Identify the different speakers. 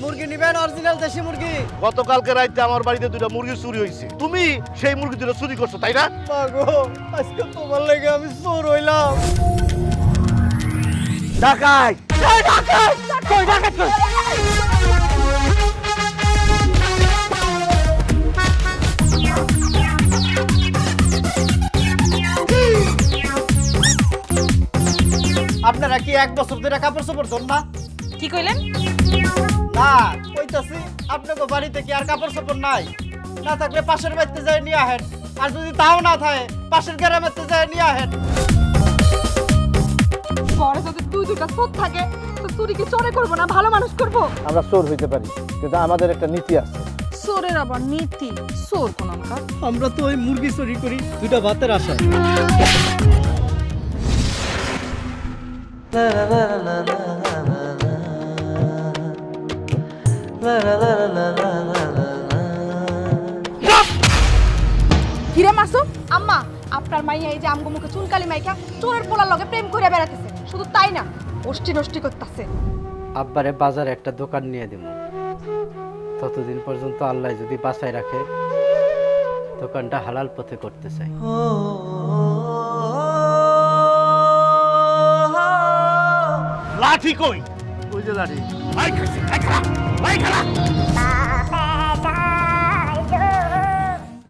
Speaker 1: মুরগি নিবেন অরিজিনাল দেশি মুরগি।
Speaker 2: গতকালকে রাতে আমার বাড়িতে দুটো মুরগি চুরি হয়েছে, তুমি সেই মুরগি দুটো চুরি করছো তাই না?
Speaker 1: আজকে তোমার লেগে আমি চোর হইলাম।
Speaker 2: ডাকাই
Speaker 1: আপনারা কি 1 বছর ধরে কাপড় চোপড় ধর না?
Speaker 3: কি কইলেন?
Speaker 1: না কইতাছি আপনাকে বাড়িতে কি আর কাপড় চোপড় নাই? না থাকলে পাশের বাড়িতে যাই নিয়ে আহেন, আর যদি তাও না থাকে পাশের গ্রামেতে যাই নিয়ে আহেন।
Speaker 3: পরে যদি দুইটা চোর থাকে তো চুরি কি চোরে করবো না ভালো মানুষ করবো?
Speaker 2: আমরা চোর হইতে পারি, কিন্তু আমাদের একটা নীতি আছে।
Speaker 3: চোরের আবার নীতি? চোর কোন অঙ্কার?
Speaker 1: আমরা তো ওই মুরগি চুরি করি দুইটা ভাতের আশায়।
Speaker 3: হিরে মাসুম আম্মা, আপনার মাইয়া এই যে আমগো মুখে চুনকালি মাইকা চোরের পোলার লগে প্রেম করে বেড়াতেছে, শুধু তাই না অষ্টি নষ্টি করতেছে।
Speaker 4: আব্বারে বাজারে একটা দোকান নিয়ে দিব, ততদিন পর্যন্ত আল্লাহ যদি বাঁচায় রাখে দোকানটা হালাল পথে করতে চাই।
Speaker 2: লাঠি কই? ওই যে লাঠি।